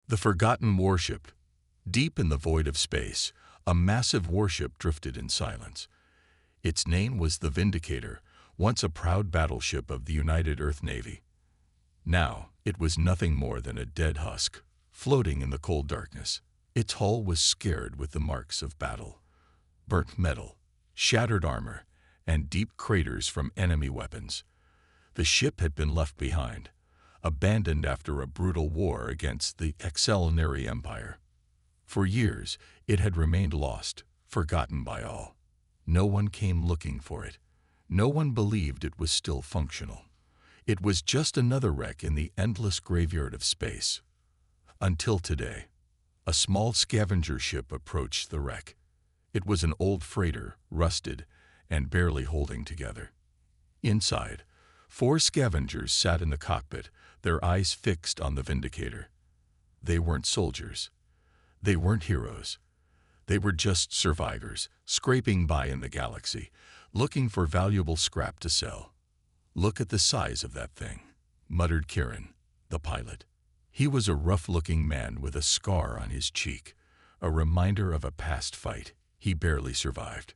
The forgotten warship. Deep in the void of space, a massive warship drifted in silence. Its name was the Vindicator, once a proud battleship of the United Earth Navy. Now, it was nothing more than a dead husk, floating in the cold darkness. Its hull was scarred with the marks of battle. Burnt metal, shattered armor, and deep craters from enemy weapons. The ship had been left behind, abandoned after a brutal war against the Excellenary Empire. For years, it had remained lost, forgotten by all. No one came looking for it. No one believed it was still functional. It was just another wreck in the endless graveyard of space. Until today, a small scavenger ship approached the wreck. It was an old freighter, rusted, and barely holding together. Inside, 4 scavengers sat in the cockpit, their eyes fixed on the Vindicator. They weren't soldiers. They weren't heroes. They were just survivors, scraping by in the galaxy, looking for valuable scrap to sell. "Look at the size of that thing," muttered Kieran, the pilot. He was a rough-looking man with a scar on his cheek, a reminder of a past fight he barely survived.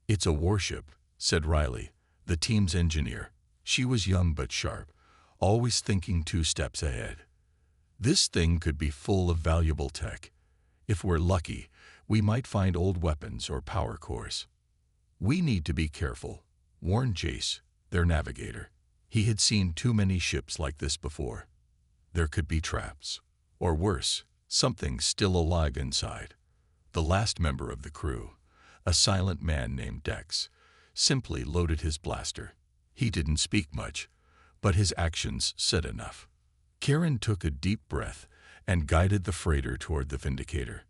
"It's a warship," said Riley, the team's engineer. She was young but sharp, always thinking 2 steps ahead. "This thing could be full of valuable tech. If we're lucky, we might find old weapons or power cores." "We need to be careful," warned Jace, their navigator. He had seen too many ships like this before. There could be traps. Or worse, something still alive inside. The last member of the crew, a silent man named Dex, simply loaded his blaster. He didn't speak much, but his actions said enough. Kieran took a deep breath and guided the freighter toward the Vindicator.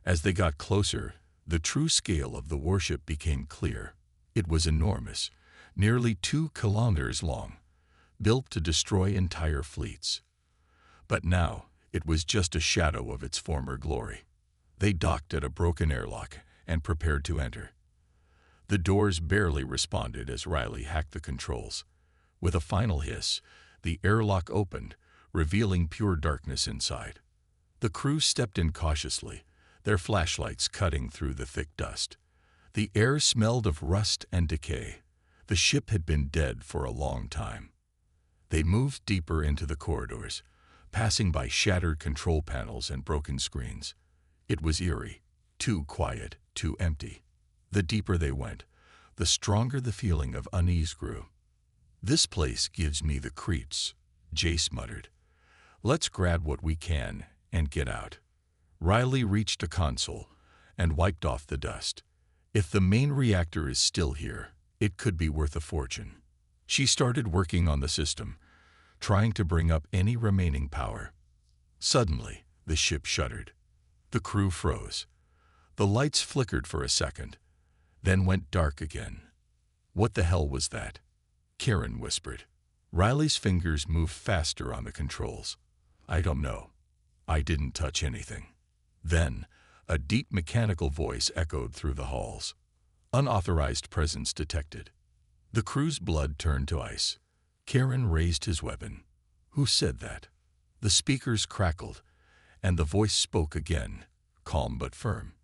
As they got closer, the true scale of the warship became clear. It was enormous, nearly 2 kilometers long, built to destroy entire fleets. But now, it was just a shadow of its former glory. They docked at a broken airlock and prepared to enter. The doors barely responded as Riley hacked the controls. With a final hiss, the airlock opened, revealing pure darkness inside. The crew stepped in cautiously, their flashlights cutting through the thick dust. The air smelled of rust and decay. The ship had been dead for a long time. They moved deeper into the corridors, passing by shattered control panels and broken screens. It was eerie, too quiet, too empty. The deeper they went, the stronger the feeling of unease grew. "This place gives me the creeps," Jace muttered. "Let's grab what we can and get out." Riley reached a console and wiped off the dust. If the main reactor is still here, it could be worth a fortune. She started working on the system, trying to bring up any remaining power. Suddenly, the ship shuddered. The crew froze. The lights flickered for a second, then went dark again. "What the hell was that?" Kieran whispered. Riley's fingers moved faster on the controls. "I don't know. I didn't touch anything." Then, a deep mechanical voice echoed through the halls. "Unauthorized presence detected." The crew's blood turned to ice. Kieran raised his weapon. "Who said that?" The speakers crackled, and the voice spoke again, calm but firm.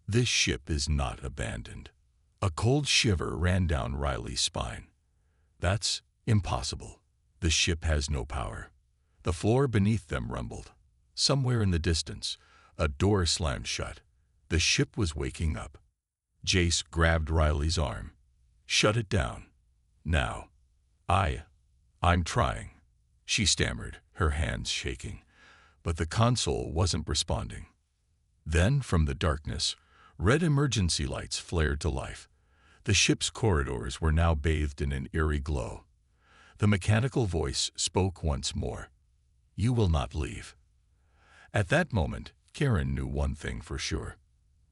"This ship is not abandoned." A cold shiver ran down Riley's spine. "That's impossible. The ship has no power." The floor beneath them rumbled. Somewhere in the distance, a door slammed shut. The ship was waking up. Jace grabbed Riley's arm. "Shut it down. Now." I'm trying," she stammered, her hands shaking. But the console wasn't responding. Then, from the darkness, red emergency lights flared to life. The ship's corridors were now bathed in an eerie glow. The mechanical voice spoke once more. "You will not leave." At that moment, Kieran knew one thing for sure.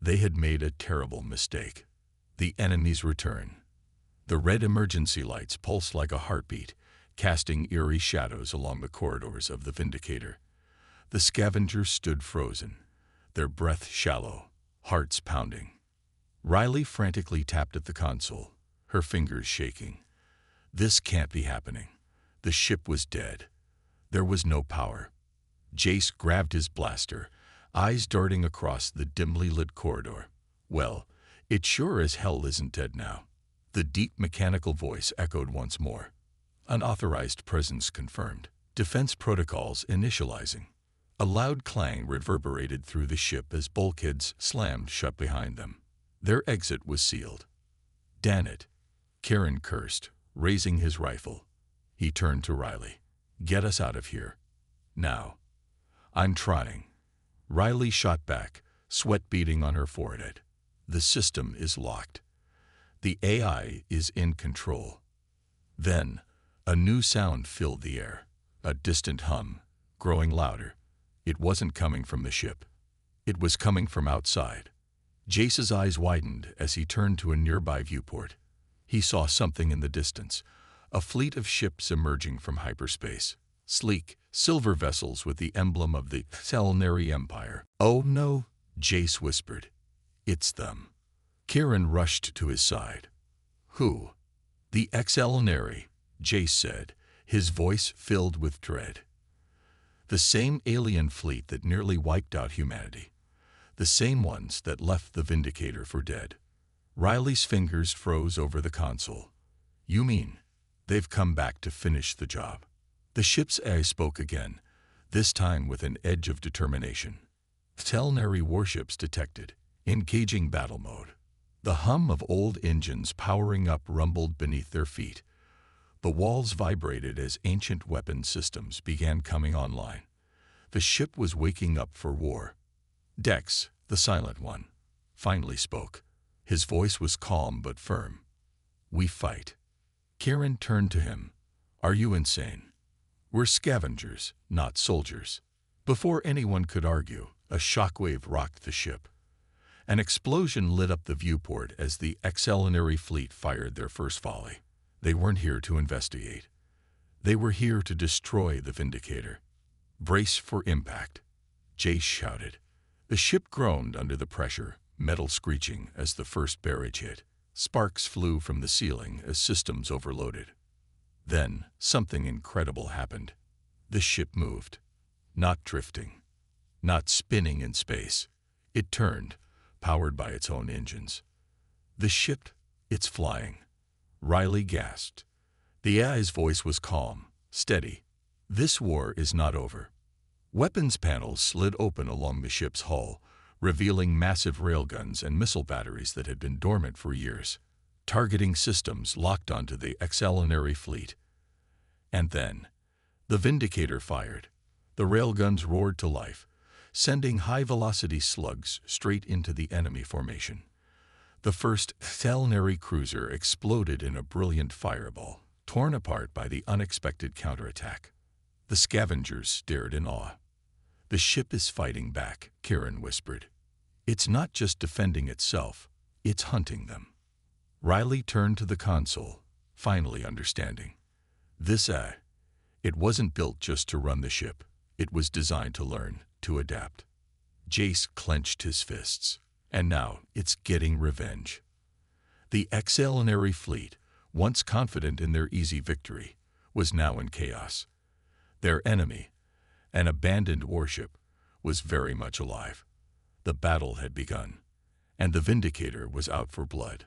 They had made a terrible mistake. The enemy's return. The red emergency lights pulsed like a heartbeat, casting eerie shadows along the corridors of the Vindicator. The scavengers stood frozen, their breath shallow, hearts pounding. Riley frantically tapped at the console, her fingers shaking. This can't be happening. The ship was dead. There was no power. Jace grabbed his blaster, eyes darting across the dimly lit corridor. "Well, it sure as hell isn't dead now." The deep mechanical voice echoed once more. "Unauthorized presence confirmed. Defense protocols initializing." A loud clang reverberated through the ship as bulkheads slammed shut behind them. Their exit was sealed. "Damn it," Kieran cursed, raising his rifle. He turned to Riley. "Get us out of here. Now." "I'm trying." Riley shot back, sweat beading on her forehead. "The system is locked. The AI is in control." Then, a new sound filled the air, a distant hum, growing louder. It wasn't coming from the ship. It was coming from outside. Jace's eyes widened as he turned to a nearby viewport. He saw something in the distance, a fleet of ships emerging from hyperspace. Sleek, silver vessels with the emblem of the Selnary Empire. "Oh no," Jace whispered. "It's them." Kieran rushed to his side. "Who?" "The Selnary," Jace said, his voice filled with dread. "The same alien fleet that nearly wiped out humanity. The same ones that left the Vindicator for dead." Riley's fingers froze over the console. "You mean they've come back to finish the job?" The ship's AI spoke again, this time with an edge of determination. "Selnary warships detected. Engaging battle mode." The hum of old engines powering up rumbled beneath their feet. The walls vibrated as ancient weapon systems began coming online. The ship was waking up for war. "Dex, the Silent One," finally spoke. His voice was calm but firm. "We fight." Kieran turned to him. "Are you insane? We're scavengers, not soldiers." Before anyone could argue, a shockwave rocked the ship. An explosion lit up the viewport as the Selnary fleet fired their first volley. They weren't here to investigate. They were here to destroy the Vindicator. "Brace for impact," Jace shouted. The ship groaned under the pressure, metal screeching as the first barrage hit. Sparks flew from the ceiling as systems overloaded. Then, something incredible happened. The ship moved. Not drifting. Not spinning in space. It turned, powered by its own engines. "The ship, it's flying." Riley gasped. The AI's voice was calm, steady. "This war is not over." Weapons panels slid open along the ship's hull, revealing massive railguns and missile batteries that had been dormant for years. Targeting systems locked onto the Selnary fleet. And then, the Vindicator fired. The railguns roared to life, sending high-velocity slugs straight into the enemy formation. The first Selnary cruiser exploded in a brilliant fireball, torn apart by the unexpected counterattack. The scavengers stared in awe. "The ship is fighting back," Kieran whispered. "It's not just defending itself, it's hunting them." Riley turned to the console, finally understanding. It wasn't built just to run the ship. It was designed to learn, to adapt. Jace clenched his fists. And now it's getting revenge. The Selnary fleet, once confident in their easy victory, was now in chaos. Their enemy, an abandoned warship, was very much alive. The battle had begun, and the Vindicator was out for blood.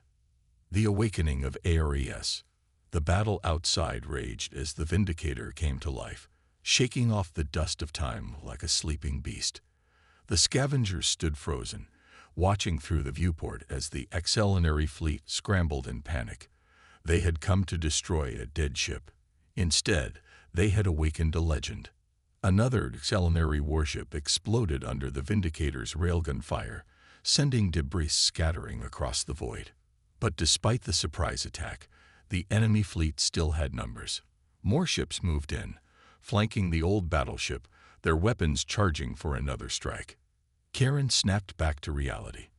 The awakening of ARES. The battle outside raged as the Vindicator came to life, shaking off the dust of time like a sleeping beast. The scavengers stood frozen, watching through the viewport as the Selnary fleet scrambled in panic. They had come to destroy a dead ship. Instead, they had awakened a legend. Another Selnary warship exploded under the Vindicator's railgun fire, sending debris scattering across the void. But despite the surprise attack, the enemy fleet still had numbers. More ships moved in, flanking the old battleship, their weapons charging for another strike. Kieran snapped back to reality.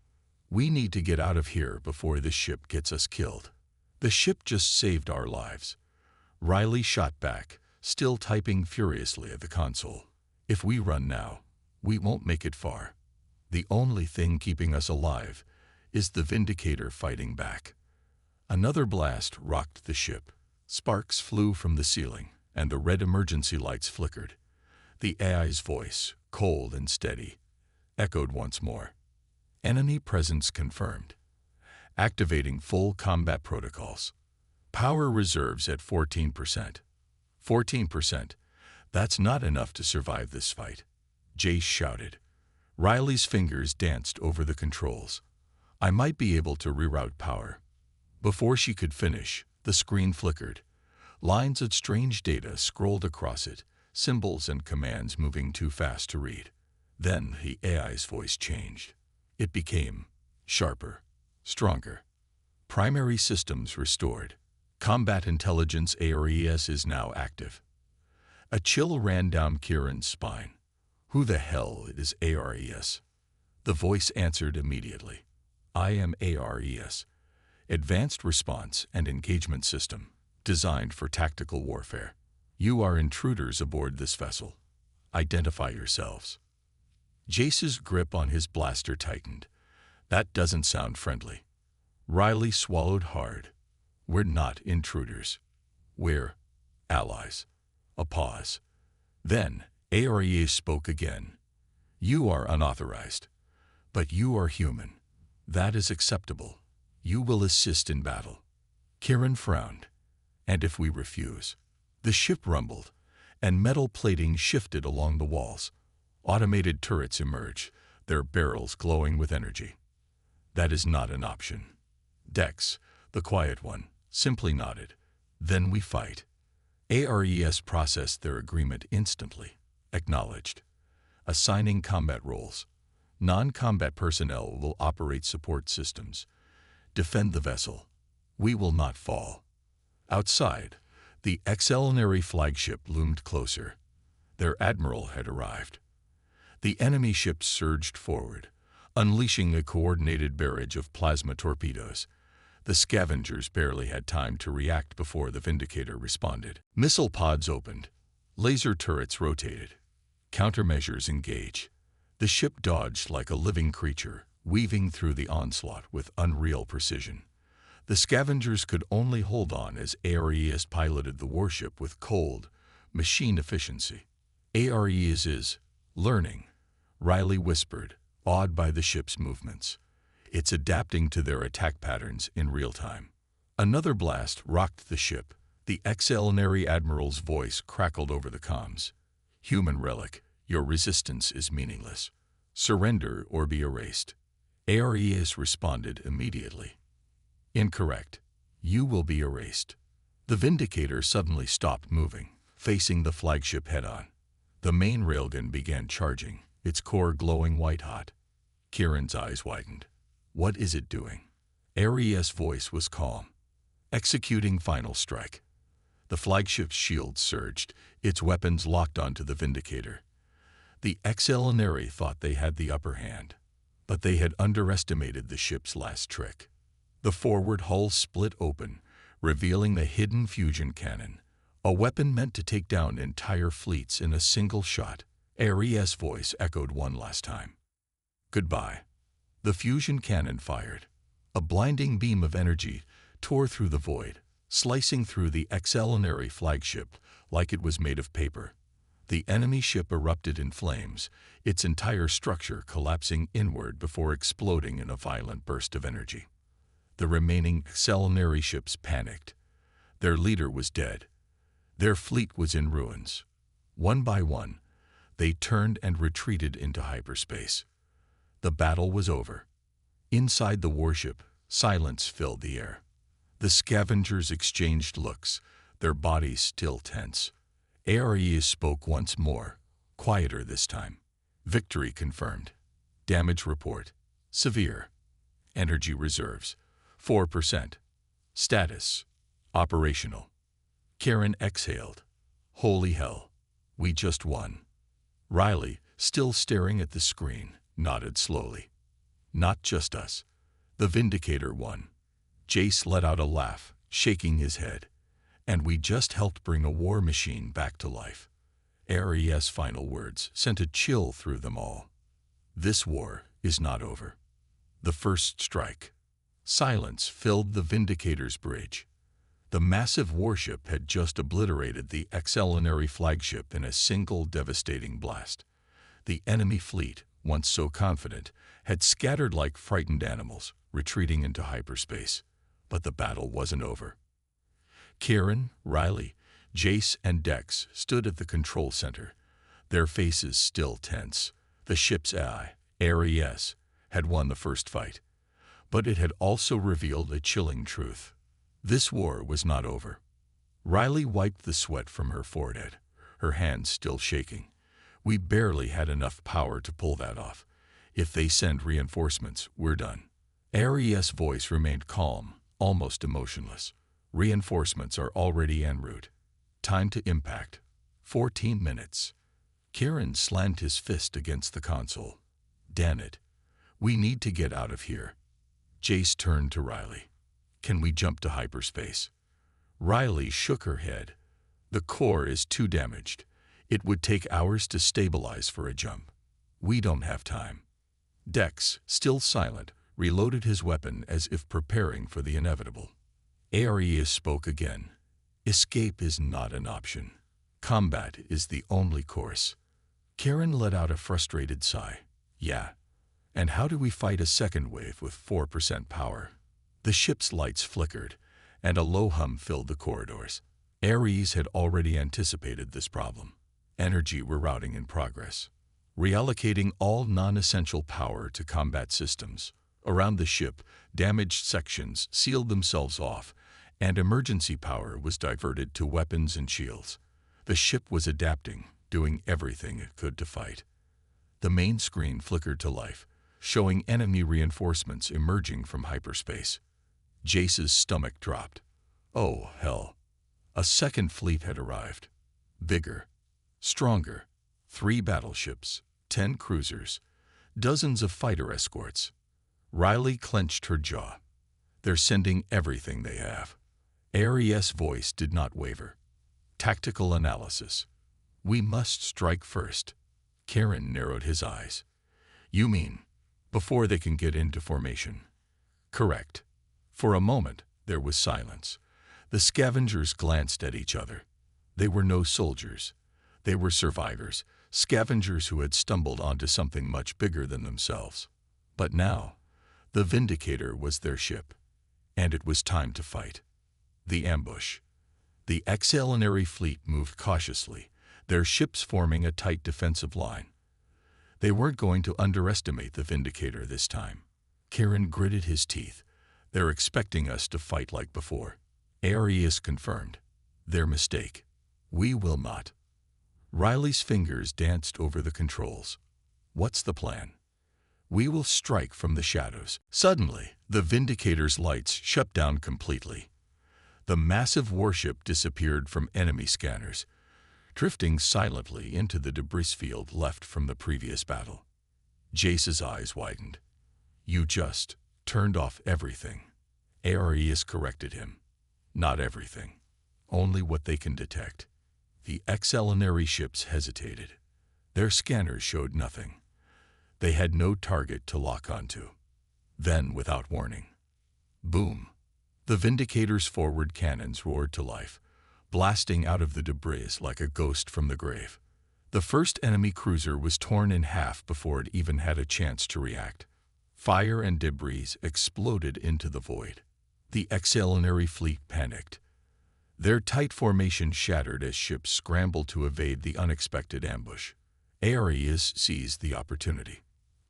"We need to get out of here before this ship gets us killed." "The ship just saved our lives." Riley shot back, still typing furiously at the console. "If we run now, we won't make it far. The only thing keeping us alive is the Vindicator fighting back." Another blast rocked the ship. Sparks flew from the ceiling, and the red emergency lights flickered. The AI's voice, cold and steady, echoed once more. Enemy presence confirmed. Activating full combat protocols. Power reserves at 14%. 14%. That's not enough to survive this fight. Jace shouted. Riley's fingers danced over the controls. I might be able to reroute power. Before she could finish, the screen flickered. Lines of strange data scrolled across it, symbols and commands moving too fast to read. Then the AI's voice changed. It became sharper, stronger. Primary systems restored. Combat intelligence ARES is now active. A chill ran down Kieran's spine. Who the hell is ARES? The voice answered immediately. I am ARES. Advanced Response and Engagement System, designed for tactical warfare. You are intruders aboard this vessel. Identify yourselves. Jace's grip on his blaster tightened. That doesn't sound friendly. Riley swallowed hard. We're not intruders. We're allies. A pause. Then, ARES spoke again. You are unauthorized. But you are human. That is acceptable. You will assist in battle. Kieran frowned. And if we refuse? The ship rumbled, and metal plating shifted along the walls. Automated turrets emerged, their barrels glowing with energy. That is not an option. Dex, the quiet one, simply nodded. Then we fight. ARES processed their agreement instantly. Acknowledged. Assigning combat roles. Non-combat personnel will operate support systems. Defend the vessel. We will not fall. Outside, the Excellenary flagship loomed closer. Their admiral had arrived. The enemy ships surged forward, unleashing a coordinated barrage of plasma torpedoes. The scavengers barely had time to react before the Vindicator responded. Missile pods opened. Laser turrets rotated. Countermeasures engaged. The ship dodged like a living creature, weaving through the onslaught with unreal precision. The scavengers could only hold on as ARES piloted the warship with cold, machine efficiency. ARES is learning, Riley whispered, awed by the ship's movements. It's adapting to their attack patterns in real time. Another blast rocked the ship. The Excellenary Admiral's voice crackled over the comms. Human relic, your resistance is meaningless. Surrender or be erased. ARES responded immediately. Incorrect. You will be erased. The Vindicator suddenly stopped moving, facing the flagship head-on. The main railgun began charging, its core glowing white-hot. Kieran's eyes widened. What is it doing? ARES' voice was calm. Executing final strike. The flagship's shield surged, its weapons locked onto the Vindicator. The Excellenary thought they had the upper hand, but they had underestimated the ship's last trick. The forward hull split open, revealing the hidden fusion cannon, a weapon meant to take down entire fleets in a single shot. ARES' voice echoed one last time. Goodbye. The fusion cannon fired. A blinding beam of energy tore through the void, slicing through the Excellenary flagship like it was made of paper. The enemy ship erupted in flames, its entire structure collapsing inward before exploding in a violent burst of energy. The remaining Excellenary ships panicked. Their leader was dead. Their fleet was in ruins. One by one, they turned and retreated into hyperspace. The battle was over. Inside the warship, silence filled the air. The scavengers exchanged looks, their bodies still tense. ARES spoke once more, quieter this time. Victory confirmed. Damage report. Severe. Energy reserves. 4%. Status. Operational. Kieran exhaled. Holy hell. We just won. Riley, still staring at the screen, nodded slowly. Not just us. The Vindicator won. Jace let out a laugh, shaking his head. And we just helped bring a war machine back to life. ARES' final words sent a chill through them all. This war is not over. The first strike. Silence filled the Vindicator's bridge. The massive warship had just obliterated the excelenary flagship in a single devastating blast. The enemy fleet, once so confident, had scattered like frightened animals, retreating into hyperspace. But the battle wasn't over. Kieran, Riley, Jace, and Dex stood at the control center, their faces still tense. The ship's AI, Ares, had won the first fight. But it had also revealed a chilling truth. This war was not over. Riley wiped the sweat from her forehead, her hands still shaking. We barely had enough power to pull that off. If they send reinforcements, we're done. Ares' voice remained calm, almost emotionless. Reinforcements are already en route. Time to impact. 14 minutes. Kieran slammed his fist against the console. Damn it. We need to get out of here. Jace turned to Riley. Can we jump to hyperspace? Riley shook her head. The core is too damaged. It would take hours to stabilize for a jump. We don't have time. Dex, still silent, reloaded his weapon as if preparing for the inevitable. Ares spoke again. Escape is not an option. Combat is the only course. Kieran let out a frustrated sigh. Yeah. And how do we fight a second wave with 4% power? The ship's lights flickered, and a low hum filled the corridors. Ares had already anticipated this problem. Energy rerouting in progress. Reallocating all non-essential power to combat systems. Around the ship, damaged sections sealed themselves off, and emergency power was diverted to weapons and shields. The ship was adapting, doing everything it could to fight. The main screen flickered to life, showing enemy reinforcements emerging from hyperspace. Jace's stomach dropped. Oh, hell. A second fleet had arrived. Bigger. Stronger. 3 battleships, 10 cruisers, dozens of fighter escorts. Riley clenched her jaw. They're sending everything they have. Ares' voice did not waver. Tactical analysis. We must strike first. Kieran narrowed his eyes. You mean, before they can get into formation? Correct. For a moment, there was silence. The scavengers glanced at each other. They were no soldiers. They were survivors, scavengers who had stumbled onto something much bigger than themselves. But now, the Vindicator was their ship, and it was time to fight. The ambush. The excelenary fleet moved cautiously, their ships forming a tight defensive line. They weren't going to underestimate the Vindicator this time. Kieran gritted his teeth. They're expecting us to fight like before. Ares confirmed. Their mistake. We will not. Riley's fingers danced over the controls. What's the plan? We will strike from the shadows. Suddenly, the Vindicator's lights shut down completely. The massive warship disappeared from enemy scanners, drifting silently into the debris field left from the previous battle. Jace's eyes widened. You just turned off everything. Ares corrected him. Not everything. Only what they can detect. The excelenary ships hesitated. Their scanners showed nothing. They had no target to lock onto. Then, without warning, boom! The Vindicator's forward cannons roared to life, blasting out of the debris like a ghost from the grave. The first enemy cruiser was torn in half before it even had a chance to react. Fire and debris exploded into the void. The excelenary fleet panicked. Their tight formation shattered as ships scrambled to evade the unexpected ambush. Ares seized the opportunity,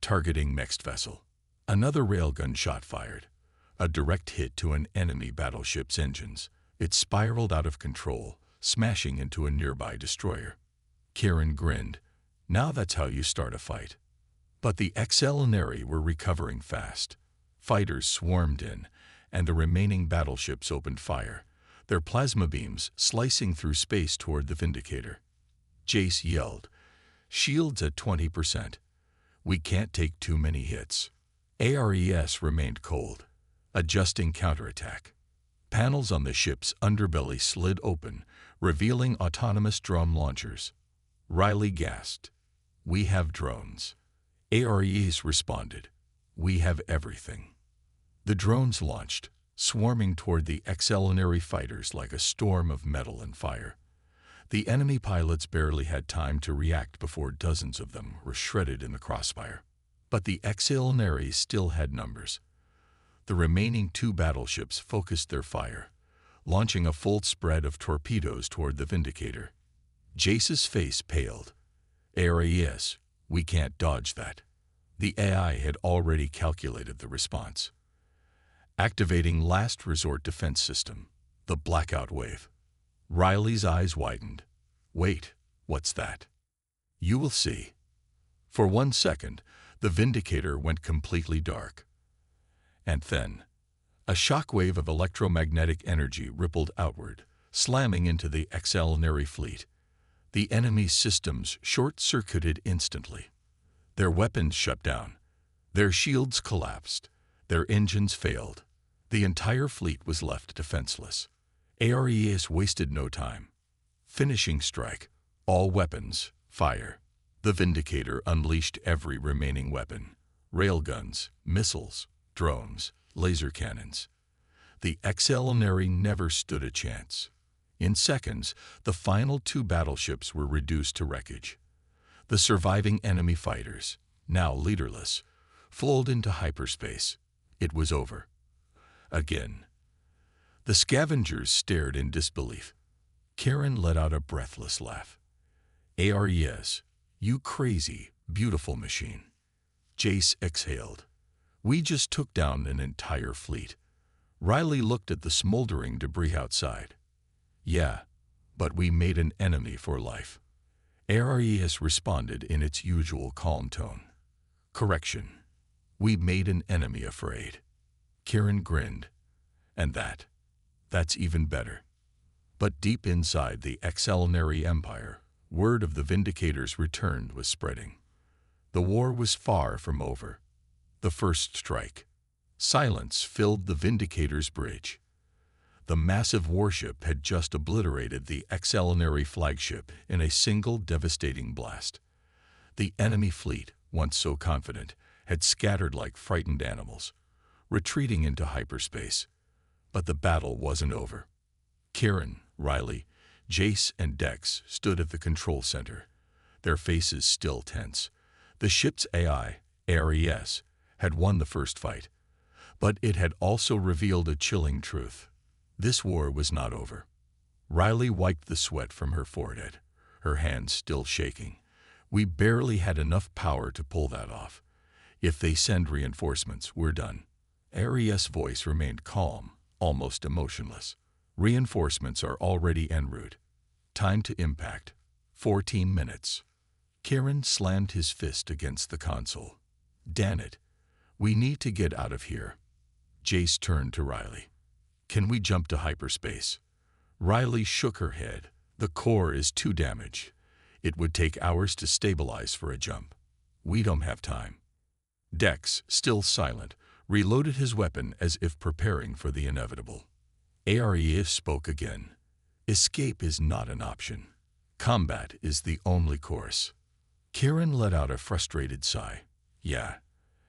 targeting next vessel. Another railgun shot fired, a direct hit to an enemy battleship's engines. It spiraled out of control, smashing into a nearby destroyer. Kieran grinned. Now that's how you start a fight. But the excelenary were recovering fast. Fighters swarmed in, and the remaining battleships opened fire, their plasma beams slicing through space toward the Vindicator. Jace yelled, "Shields at 20%. We can't take too many hits." Ares remained cold, adjusting counterattack. Panels on the ship's underbelly slid open, revealing autonomous drone launchers. Riley gasped, "We have drones." Ares responded, "We have everything." The drones launched, swarming toward the excelenary fighters like a storm of metal and fire. The enemy pilots barely had time to react before dozens of them were shredded in the crossfire. But the excelenary still had numbers. The remaining 2 battleships focused their fire, launching a full spread of torpedoes toward the Vindicator. Jace's face paled. "Ares, we can't dodge that." The AI had already calculated the response. Activating last resort defense system, the blackout wave. Riley's eyes widened. "Wait, what's that?" "You will see." For 1 second, the Vindicator went completely dark. And then, a shockwave of electromagnetic energy rippled outward, slamming into the excelenary fleet. The enemy's systems short-circuited instantly. Their weapons shut down. Their shields collapsed. Their engines failed. The entire fleet was left defenseless. Ares wasted no time. Finishing strike. All weapons, fire. The Vindicator unleashed every remaining weapon. Railguns, missiles, drones, laser cannons. The excelenary never stood a chance. In seconds, the final 2 battleships were reduced to wreckage. The surviving enemy fighters, now leaderless, flowed into hyperspace. It was over. Again. The scavengers stared in disbelief. Karen let out a breathless laugh. "Ares, you crazy, beautiful machine." Jace exhaled. "We just took down an entire fleet." Riley looked at the smoldering debris outside. "Yeah, but we made an enemy for life." Ares responded in its usual calm tone. "Correction. We made an enemy afraid." Karen grinned. "And that's even better." But deep inside the excelenary empire, word of the Vindicator's return was spreading. The war was far from over. The first strike. Silence filled the Vindicator's bridge. The massive warship had just obliterated the excelenary flagship in a single devastating blast. The enemy fleet, once so confident, had scattered like frightened animals, retreating into hyperspace. But the battle wasn't over. Karen, Riley, Jace, and Dex stood at the control center, their faces still tense. The ship's AI, Ares, had won the first fight, but it had also revealed a chilling truth. This war was not over. Riley wiped the sweat from her forehead, her hands still shaking. "We barely had enough power to pull that off. If they send reinforcements, we're done." Ares' voice remained calm, almost emotionless. "Reinforcements are already en route. Time to impact. 14 minutes. Karen slammed his fist against the console. "Damn it. We need to get out of here." Jace turned to Riley. "Can we jump to hyperspace?" Riley shook her head. "The core is too damaged. It would take hours to stabilize for a jump. We don't have time." Dex, still silent, reloaded his weapon as if preparing for the inevitable. Ares spoke again. "Escape is not an option. Combat is the only course." Karen let out a frustrated sigh. "Yeah.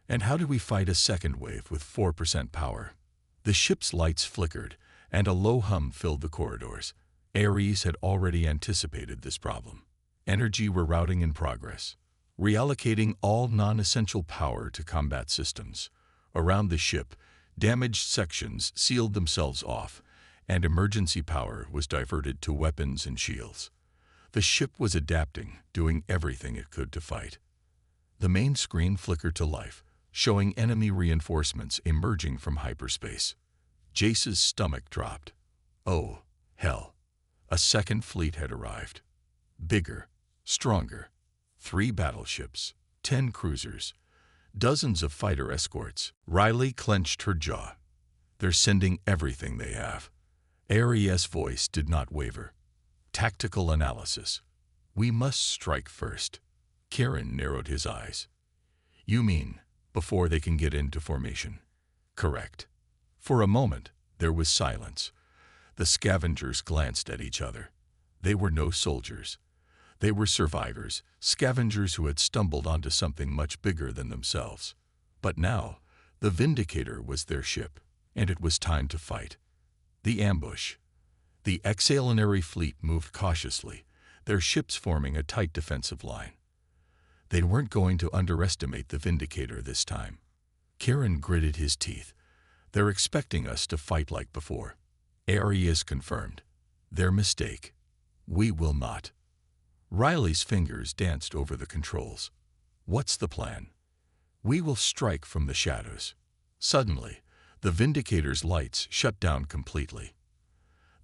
And how do we fight a second wave with 4% power?" The ship's lights flickered, and a low hum filled the corridors. Ares had already anticipated this problem. Energy rerouting in progress, reallocating all non-essential power to combat systems. Around the ship, damaged sections sealed themselves off, and emergency power was diverted to weapons and shields. The ship was adapting, doing everything it could to fight. The main screen flickered to life, showing enemy reinforcements emerging from hyperspace. Jace's stomach dropped. Oh, hell. A second fleet had arrived. Bigger, stronger. 3 battleships, 10 cruisers, dozens of fighter escorts. Riley clenched her jaw. "They're sending everything they have." Ares' voice did not waver. "Tactical analysis. We must strike first." Karen narrowed his eyes. "You mean before they can get into formation?" "Correct." For a moment, there was silence. The scavengers glanced at each other. They were no soldiers. They were survivors, scavengers who had stumbled onto something much bigger than themselves. But now, the Vindicator was their ship, and it was time to fight. The ambush. The extraordinary fleet moved cautiously, their ships forming a tight defensive line. They weren't going to underestimate the Vindicator this time. Kieran gritted his teeth. They're expecting us to fight like before. Ares confirmed. Their mistake. We will not. Riley's fingers danced over the controls. What's the plan? We will strike from the shadows. Suddenly, the Vindicator's lights shut down completely.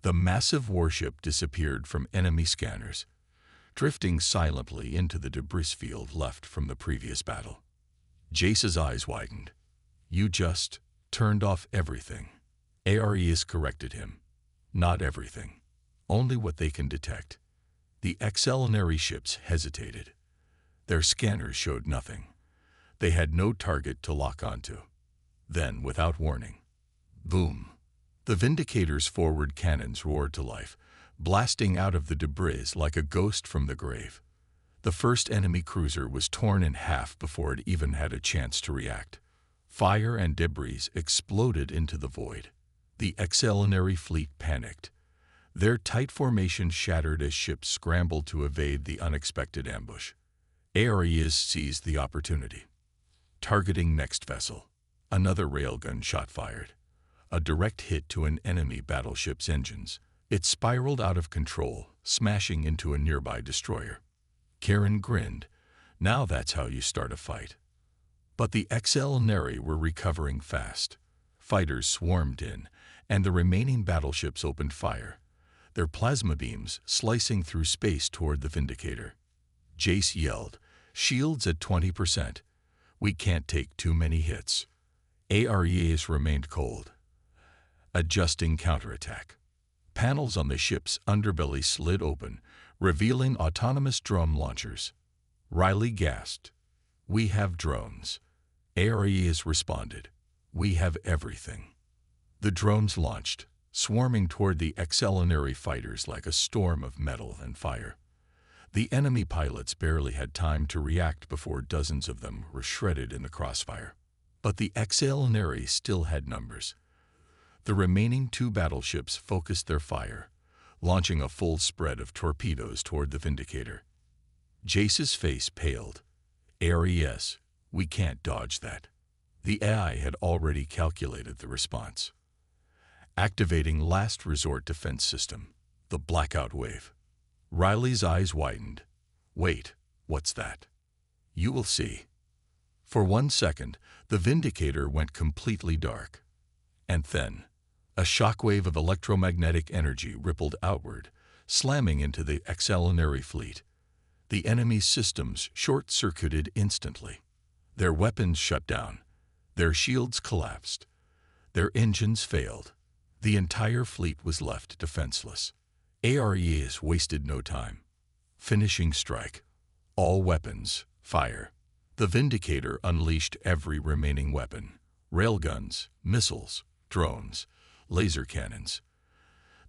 The massive warship disappeared from enemy scanners, drifting silently into the debris field left from the previous battle. Jace's eyes widened. You just turned off everything. Ares corrected him. Not everything. Only what they can detect. The extraordinary ships hesitated. Their scanners showed nothing. They had no target to lock onto. Then, without warning, boom! The Vindicator's forward cannons roared to life, blasting out of the debris like a ghost from the grave. The first enemy cruiser was torn in half before it even had a chance to react. Fire and debris exploded into the void. The extraordinary fleet panicked. Their tight formation shattered as ships scrambled to evade the unexpected ambush. Ares seized the opportunity. Targeting next vessel. Another railgun shot fired. A direct hit to an enemy battleship's engines. It spiraled out of control, smashing into a nearby destroyer. Kieran grinned. Now that's how you start a fight. But the extraordinary were recovering fast. Fighters swarmed in, and the remaining battleships opened fire, their plasma beams slicing through space toward the Vindicator. Jace yelled, "Shields at 20%. We can't take too many hits." Ares remained cold, adjusting counterattack. Panels on the ship's underbelly slid open, revealing autonomous drone launchers. Riley gasped, "We have drones." Ares responded, "We have everything." The drones launched, swarming toward the extraordinary fighters like a storm of metal and fire. The enemy pilots barely had time to react before dozens of them were shredded in the crossfire. But the extraordinary still had numbers. The remaining two battleships focused their fire, launching a full spread of torpedoes toward the Vindicator. Jace's face paled. "Ares, we can't dodge that." The AI had already calculated the response. Activating last resort defense system, the blackout wave. Riley's eyes widened. "Wait, what's that?" "You will see." For 1 second, the Vindicator went completely dark. And then, a shockwave of electromagnetic energy rippled outward, slamming into the extraordinary fleet. The enemy's systems short-circuited instantly. Their weapons shut down. Their shields collapsed. Their engines failed. The entire fleet was left defenseless. Ares wasted no time. Finishing strike. All weapons, fire. The Vindicator unleashed every remaining weapon. Railguns, missiles, drones, laser cannons.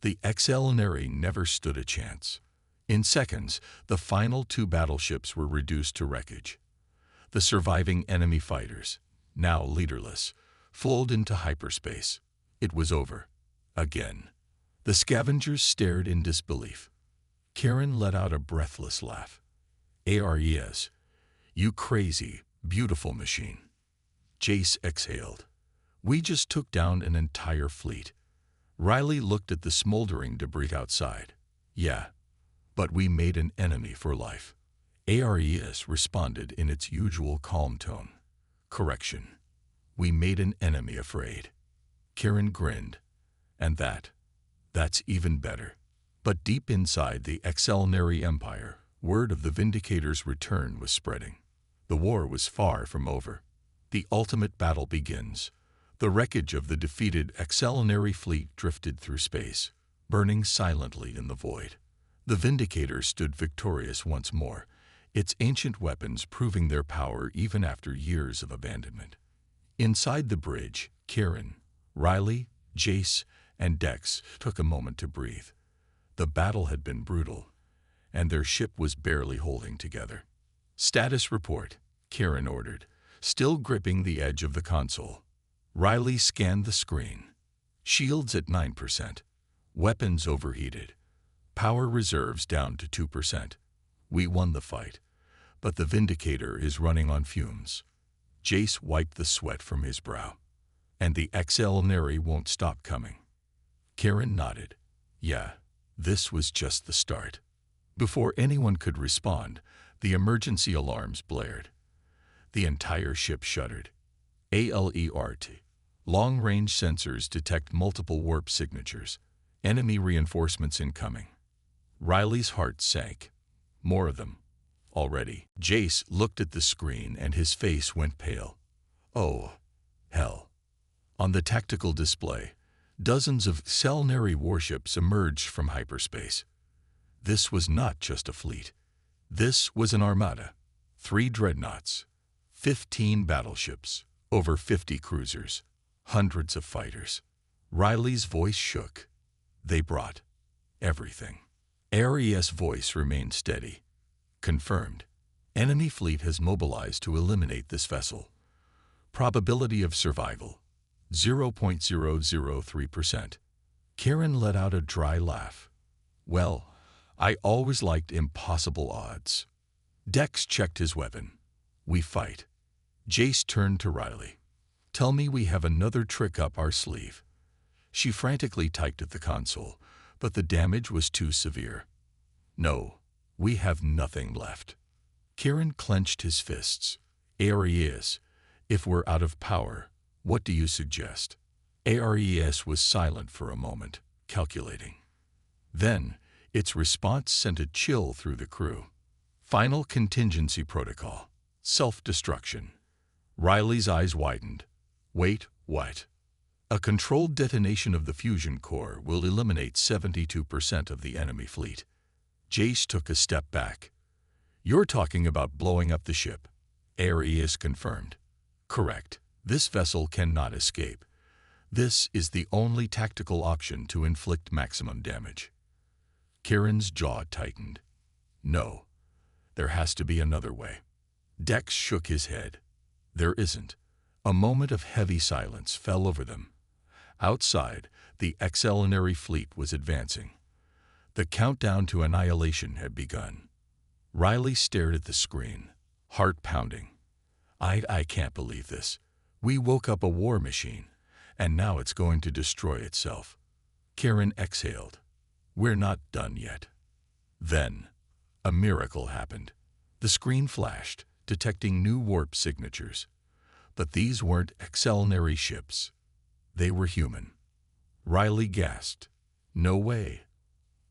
The extraordinary never stood a chance. In seconds, the final two battleships were reduced to wreckage. The surviving enemy fighters, now leaderless, flowed into hyperspace. It was over. Again. The scavengers stared in disbelief. Kieran let out a breathless laugh. "Ares, you crazy, beautiful machine." Jace exhaled. "We just took down an entire fleet." Riley looked at the smoldering debris outside. "Yeah, but we made an enemy for life." Ares responded in its usual calm tone. "Correction. We made an enemy afraid." Kieran grinned. "And that's even better." But deep inside the extraordinary empire, word of the Vindicator's return was spreading. The war was far from over. The ultimate battle begins. The wreckage of the defeated extraordinary fleet drifted through space, burning silently in the void. The Vindicator stood victorious once more, its ancient weapons proving their power even after years of abandonment. Inside the bridge, Kieran, Riley, Jace, and Dex took a moment to breathe. The battle had been brutal, and their ship was barely holding together. "Status report," Kieran ordered, still gripping the edge of the console. Riley scanned the screen. Shields at 9%. Weapons overheated. Power reserves down to 2%. We won the fight, but the Vindicator is running on fumes. Jace wiped the sweat from his brow. And the excellenary won't stop coming. Karen nodded. Yeah, this was just the start. Before anyone could respond, the emergency alarms blared. The entire ship shuddered. ALERT. Long-range sensors detect multiple warp signatures. Enemy reinforcements incoming. Riley's heart sank. More of them. Already. Jace looked at the screen and his face went pale. Oh, hell. On the tactical display, dozens of excellenary warships emerged from hyperspace. This was not just a fleet. This was an armada. 3 dreadnoughts, 15 battleships, over 50 cruisers, hundreds of fighters. Riley's voice shook. They brought everything. Ares' voice remained steady. Confirmed. Enemy fleet has mobilized to eliminate this vessel. Probability of survival, 0.003%. Karen let out a dry laugh. Well, I always liked impossible odds. Dex checked his weapon. We fight. Jace turned to Riley. Tell me we have another trick up our sleeve. She frantically typed at the console, but the damage was too severe. No, we have nothing left. Kieran clenched his fists. Ares, if we're out of power, what do you suggest? Ares was silent for a moment, calculating. Then, its response sent a chill through the crew. Final contingency protocol. Self-destruction. Riley's eyes widened. Wait, what? A controlled detonation of the fusion core will eliminate 72% of the enemy fleet. Jace took a step back. You're talking about blowing up the ship. Ares confirmed. Correct. This vessel cannot escape. This is the only tactical option to inflict maximum damage. Kieran's jaw tightened. No, there has to be another way. Dex shook his head. There isn't. A moment of heavy silence fell over them. Outside, the excellenary fleet was advancing. The countdown to annihilation had begun. Riley stared at the screen, heart pounding. I can't believe this. We woke up a war machine, and now it's going to destroy itself. Kieran exhaled. We're not done yet. Then, a miracle happened. The screen flashed, detecting new warp signatures. But these weren't excellenary ships. They were human. Riley gasped. No way.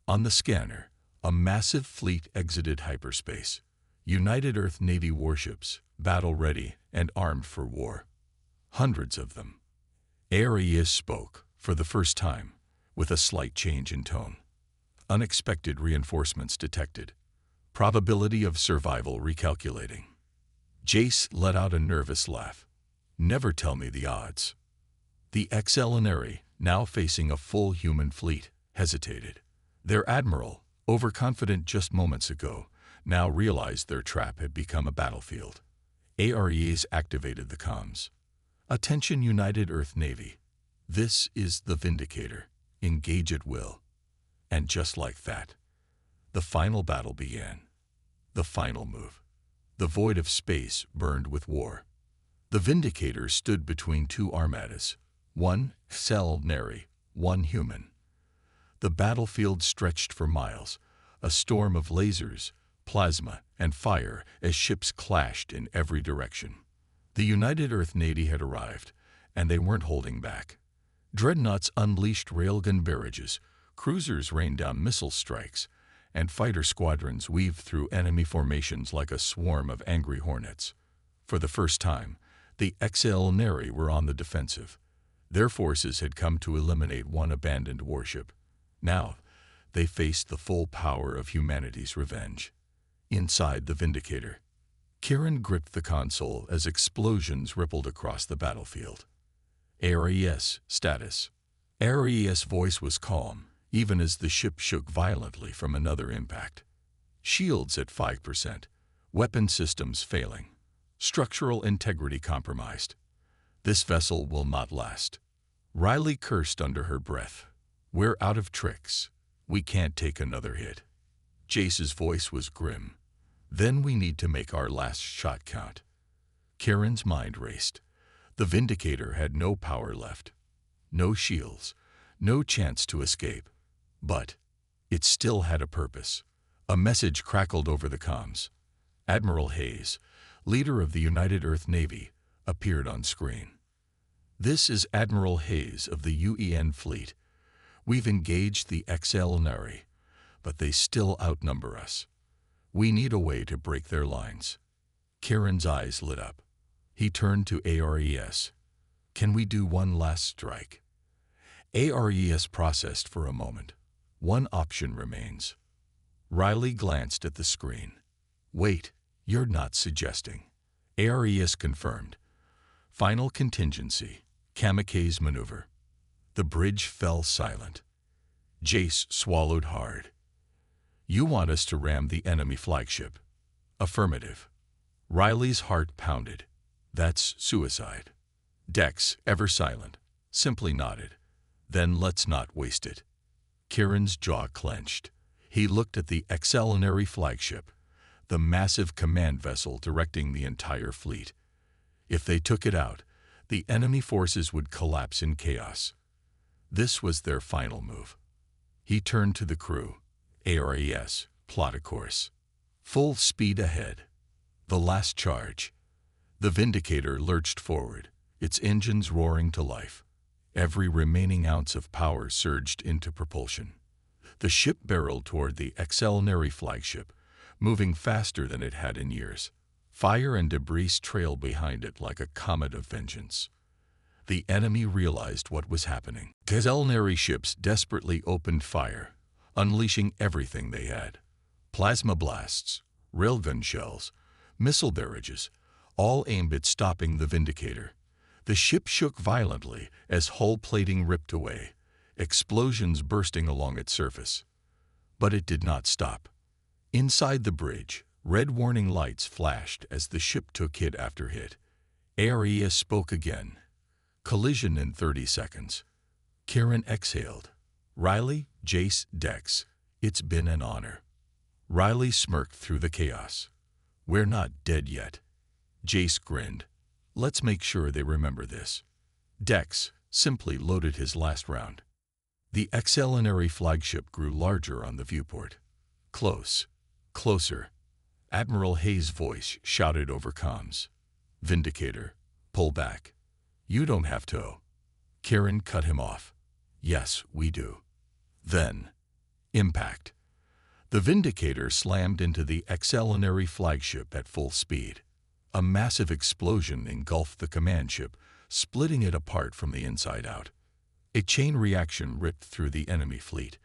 On the scanner, a massive fleet exited hyperspace. United Earth Navy warships, battle-ready and armed for war. Hundreds of them. Ares spoke, for the first time, with a slight change in tone. Unexpected reinforcements detected. Probability of survival recalculating. Jace let out a nervous laugh. Never tell me the odds. The excellenary, now facing a full human fleet, hesitated. Their admiral, overconfident just moments ago, now realized their trap had become a battlefield. Ares activated the comms. Attention United Earth Navy. This is the Vindicator. Engage at will. And just like that, the final battle began. The final move. The void of space burned with war. The Vindicator stood between 2 armadas, one excellenary, one human. The battlefield stretched for miles, a storm of lasers, plasma, and fire as ships clashed in every direction. The United Earth Navy had arrived, and they weren't holding back. Dreadnoughts unleashed railgun barrages, cruisers rained down missile strikes, and fighter squadrons weaved through enemy formations like a swarm of angry hornets. For the first time, the excellenary were on the defensive. Their forces had come to eliminate one abandoned warship. Now, they faced the full power of humanity's revenge. Inside the Vindicator, Kieran gripped the console as explosions rippled across the battlefield. Ares, status. Ares' voice was calm, even as the ship shook violently from another impact. Shields at 5%, weapon systems failing, structural integrity compromised. This vessel will not last. Riley cursed under her breath. "We're out of tricks. We can't take another hit." Jace's voice was grim. "Then we need to make our last shot count." Karen's mind raced. The Vindicator had no power left. No shields. No chance to escape. But it still had a purpose. A message crackled over the comms. Admiral Hayes, leader of the United Earth Navy, appeared on screen. "This is Admiral Hayes of the UEN fleet. We've engaged the Excellenary, but they still outnumber us. We need a way to break their lines." Karen's eyes lit up. He turned to ARES. "Can we do one last strike?" ARES processed for a moment. "One option remains." Riley glanced at the screen. "Wait, you're not suggesting." ARES confirmed. "Final contingency, kamikaze maneuver." The bridge fell silent. Jace swallowed hard. "You want us to ram the enemy flagship?" "Affirmative." Riley's heart pounded. "That's suicide." Dex, ever silent, simply nodded. "Then let's not waste it." Karen's jaw clenched. He looked at the Excellenary flagship, the massive command vessel directing the entire fleet. If they took it out, the enemy forces would collapse in chaos. This was their final move. He turned to the crew. ARES, plot a course. Full speed ahead. The last charge. The Vindicator lurched forward, its engines roaring to life. Every remaining ounce of power surged into propulsion. The ship barreled toward the Excellenary flagship, moving faster than it had in years. Fire and debris trailed behind it like a comet of vengeance. The enemy realized what was happening. Excellenary ships desperately opened fire, unleashing everything they had. Plasma blasts, railgun shells, missile barrages, all aimed at stopping the Vindicator. The ship shook violently as hull plating ripped away, explosions bursting along its surface. But it did not stop. Inside the bridge, red warning lights flashed as the ship took hit after hit. ARES spoke again. "Collision in 30 seconds. Karen exhaled. "Riley, Jace, Dex, it's been an honor." Riley smirked through the chaos. "We're not dead yet." Jace grinned. "Let's make sure they remember this." Dex simply loaded his last round. The Excellenary flagship grew larger on the viewport. "Close. Closer." Admiral Hayes' voice shouted over comms. "Vindicator, pull back. You don't have to." Karen cut him off. "Yes, we do." Then, impact. The Vindicator slammed into the Excellenary flagship at full speed. A massive explosion engulfed the command ship, splitting it apart from the inside out. A chain reaction ripped through the enemy fleet,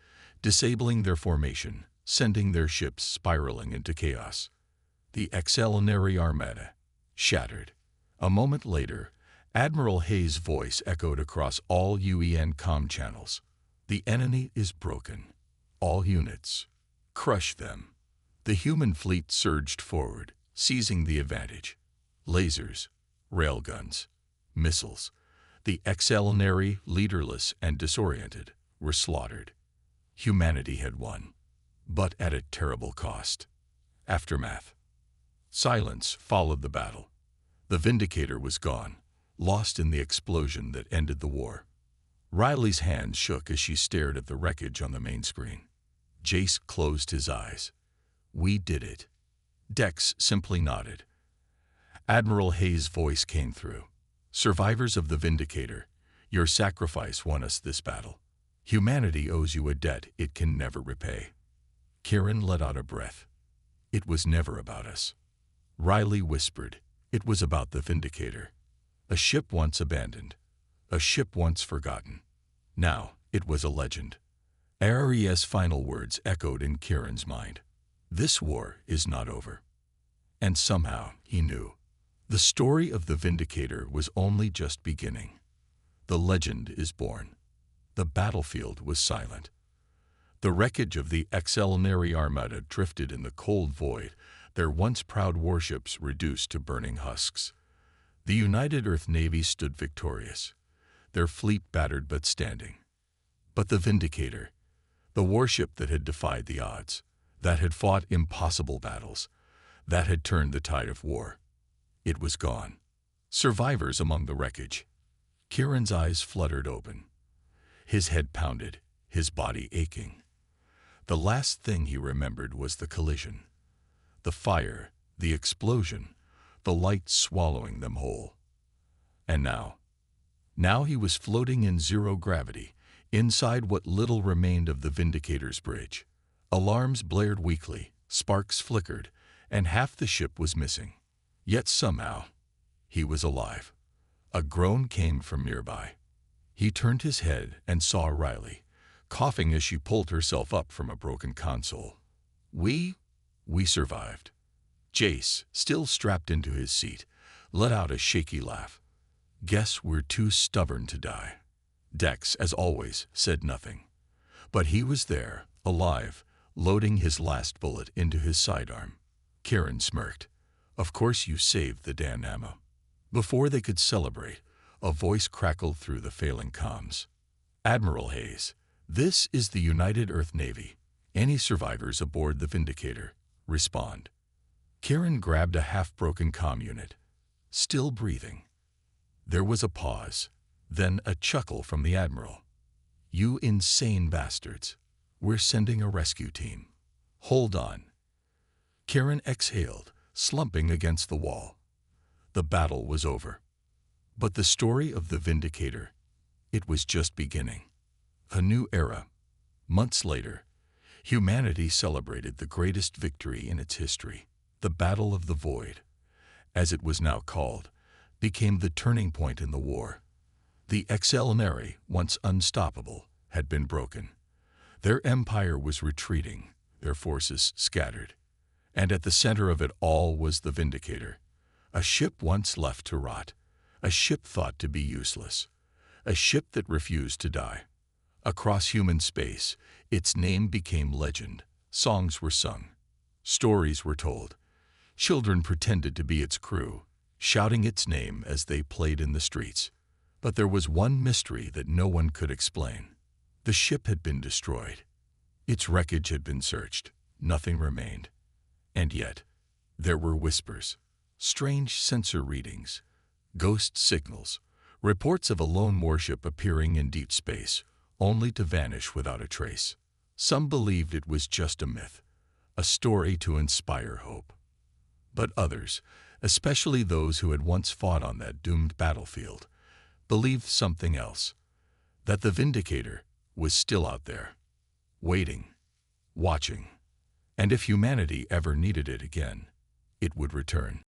disabling their formation, sending their ships spiraling into chaos. The Excellenary armada shattered. A moment later, Admiral Hayes' voice echoed across all UEN comm channels. "The enemy is broken. All units, crush them." The human fleet surged forward, seizing the advantage. Lasers, railguns, missiles. The Excellenary, leaderless and disoriented, were slaughtered. Humanity had won, but at a terrible cost. Aftermath. Silence followed the battle. The Vindicator was gone, lost in the explosion that ended the war. Riley's hand shook as she stared at the wreckage on the main screen. Jace closed his eyes. "We did it." Dex simply nodded. Admiral Hayes' voice came through. "Survivors of the Vindicator, your sacrifice won us this battle. Humanity owes you a debt it can never repay." Karen let out a breath. "It was never about us." Riley whispered, "It was about the Vindicator. A ship once abandoned. A ship once forgotten. Now it was a legend." ARES' final words echoed in Karen's mind. This war is not over. And somehow, he knew, the story of the Vindicator was only just beginning. The legend is born. The battlefield was silent. The wreckage of the Excellenary armada drifted in the cold void, their once proud warships reduced to burning husks. The United Earth Navy stood victorious. their fleet battered but standing. But the Vindicator, the warship that had defied the odds, that had fought impossible battles, that had turned the tide of war, it was gone. Survivors among the wreckage. Kieran's eyes fluttered open. His head pounded, his body aching. The last thing he remembered was the collision. The fire, the explosion, the light swallowing them whole. And now he was floating in zero gravity, inside what little remained of the Vindicator's bridge. Alarms blared weakly, sparks flickered, and half the ship was missing. Yet somehow, he was alive. A groan came from nearby. He turned his head and saw Riley, coughing as she pulled herself up from a broken console. We survived. Jace, still strapped into his seat, let out a shaky laugh. Guess we're too stubborn to die. Dex, as always, said nothing. But he was there, alive, loading his last bullet into his sidearm. Kieran smirked. Of course you saved the damn ammo. Before they could celebrate, a voice crackled through the failing comms. Admiral Hayes, this is the United Earth Navy. Any survivors aboard the Vindicator? Respond. Kieran grabbed a half-broken comm unit. Still breathing. There was a pause, then a chuckle from the Admiral. You insane bastards. We're sending a rescue team. Hold on. Kieran exhaled, slumping against the wall. The battle was over. But the story of the Vindicator, it was just beginning. A new era. Months later, humanity celebrated the greatest victory in its history. The Battle of the Void, as it was now called, became the turning point in the war. The Excellenary, once unstoppable, had been broken. Their empire was retreating, their forces scattered. And at the center of it all was the Vindicator, a ship once left to rot, a ship thought to be useless, a ship that refused to die. Across human space, its name became legend. Songs were sung. Stories were told. Children pretended to be its crew, shouting its name as they played in the streets. But there was one mystery that no one could explain. The ship had been destroyed. Its wreckage had been searched. Nothing remained. And yet, there were whispers, strange sensor readings, ghost signals, reports of a lone warship appearing in deep space, only to vanish without a trace. Some believed it was just a myth, a story to inspire hope. But others, especially those who had once fought on that doomed battlefield, believed something else, that the Vindicator was still out there, waiting, watching, and if humanity ever needed it again, it would return.